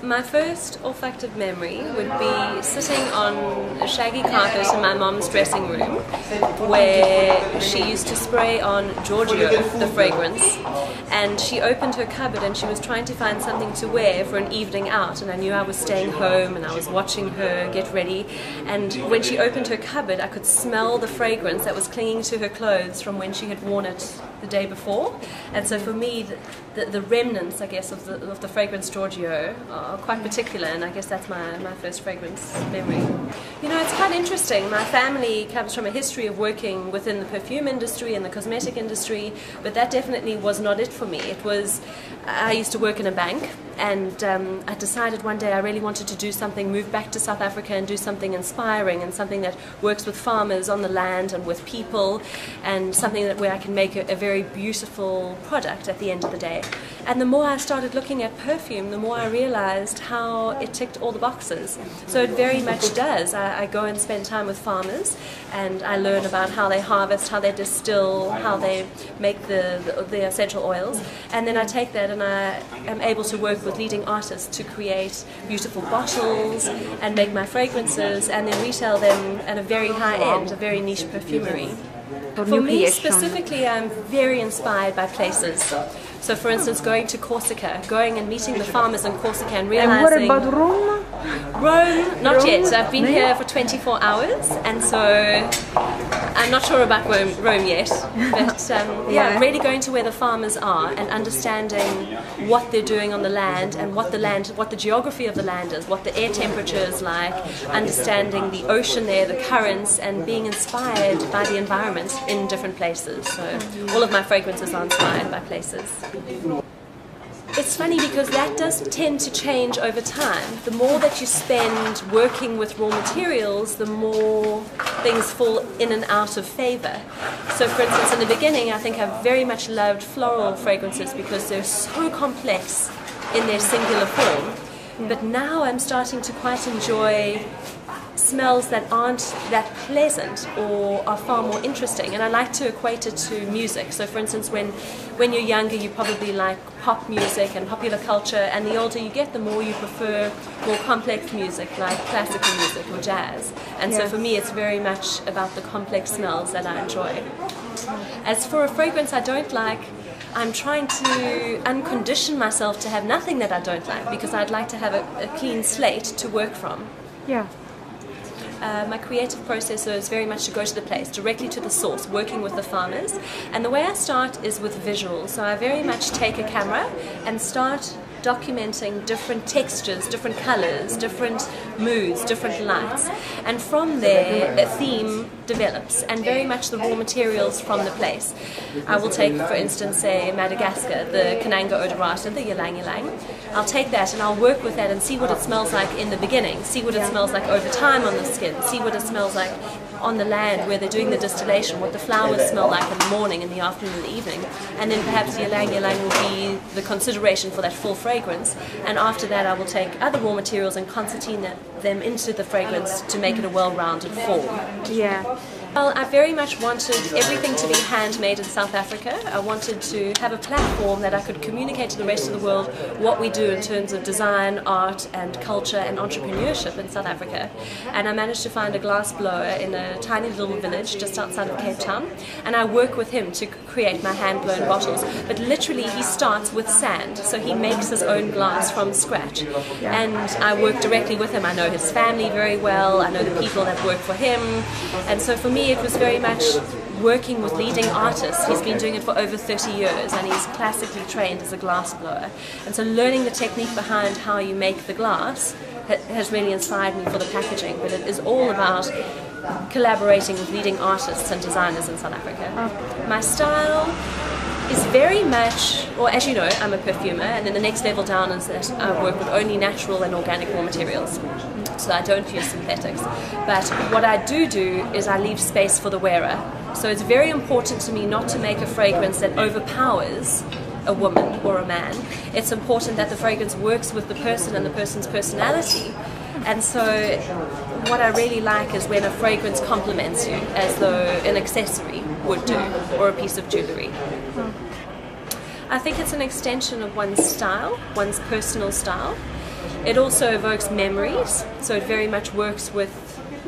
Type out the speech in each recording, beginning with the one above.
My first olfactive memory would be sitting on a shaggy carpet in my mom's dressing room where she used to spray on Giorgio, the fragrance, and she opened her cupboard and she was trying to find something to wear for an evening out, and I knew I was staying home and I was watching her get ready, and when she opened her cupboard I could smell the fragrance that was clinging to her clothes from when she had worn it the day before. And so for me the remnants, I guess, of the fragrance Giorgio are quite particular, and I guess that's my first fragrance memory. You know, it's quite interesting. My family comes from a history of working within the perfume industry and the cosmetic industry, but that definitely was not it for me. It was, I used to work in a bank, and I decided one day I really wanted to do something, move back to South Africa and do something inspiring and something that works with farmers on the land and with people, and something where I can make a very beautiful product at the end of the day. And the more I started looking at perfume, the more I realized how it ticked all the boxes. So it very much does. I go and spend time with farmers and I learn about how they harvest, how they distill, how they make the essential oils, and then I take that and I am able to work with leading artists to create beautiful bottles and make my fragrances and then retail them at a very high end, a very niche perfumery. For me specifically, I'm very inspired by places. So for instance, going to Corsica, going and meeting the farmers in Corsica and realizing... And what about Rome? Rome, not yet. I've been here for 24 hours, and so I'm not sure about Rome yet. But yeah, really going to where the farmers are and understanding what they're doing on the land and what the geography of the land is, what the air temperature is like, understanding the ocean there, the currents, and being inspired by the environment in different places. So all of my fragrances are inspired by places. It's funny because that does tend to change over time. The more that you spend working with raw materials, the more things fall in and out of favor. So for instance, in the beginning, I think I very much loved floral fragrances because they're so complex in their singular form. But now I'm starting to quite enjoy smells that aren't that pleasant or are far more interesting, and I like to equate it to music. So for instance, when you're younger you probably like pop music and popular culture, and the older you get the more you prefer more complex music like classical music or jazz, and so for me it's very much about the complex smells that I enjoy. As for a fragrance I don't like, I'm trying to uncondition myself to have nothing that I don't like, because I'd like to have a clean slate to work from. My creative process is very much to go to the place, directly to the source, working with the farmers. And the way I start is with visuals. So I very much take a camera and start documenting different textures, different colors, different moods, different lights. And from there, a theme develops, and very much the raw materials from the place. I will take, for instance, say Madagascar, the Kananga odorata, the ylang ylang. I'll take that and I'll work with that and see what it smells like in the beginning, see what it smells like over time on the skin, see what it smells like on the land where they're doing the distillation, what the flowers smell like in the morning, in the afternoon, in the evening, and then perhaps the ylang ylang will be the consideration for that full fragrance. And after that I will take other raw materials and concertina them into the fragrance to make it a well-rounded form. Well, I very much wanted everything to be handmade in South Africa. I wanted to have a platform that I could communicate to the rest of the world what we do in terms of design, art and culture and entrepreneurship in South Africa. And I managed to find a glass blower in a tiny little village just outside of Cape Town, and I work with him to create my hand-blown bottles. But literally he starts with sand, so he makes his own glass from scratch. And I work directly with him. I know his family very well, I know the people that work for him, and so for me it was very much working with leading artists. He's been doing it for over 30 years and he's classically trained as a glass blower. And so learning the technique behind how you make the glass has really inspired me for the packaging, but it is all about collaborating with leading artists and designers in South Africa. My style is very much, or as you know, I'm a perfumer, and then the next level down is that I work with only natural and organic raw materials. So I don't use synthetics. But what I do is I leave space for the wearer. So it's very important to me not to make a fragrance that overpowers a woman or a man. It's important that the fragrance works with the person and the person's personality. And so what I really like is when a fragrance complements you as though an accessory would do, or a piece of jewellery. I think it's an extension of one's style, one's personal style. It also evokes memories, so it very much works with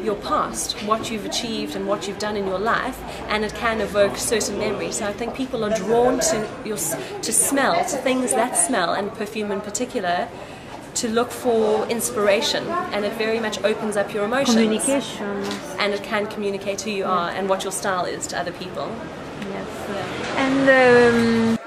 your past, what you've achieved and what you've done in your life, and it can evoke certain memories. So I think people are drawn to smell, to things that smell, and perfume in particular, to look for inspiration, and it very much opens up your emotions. Communication. And it can communicate who you are and what your style is to other people. Yes. Yeah. And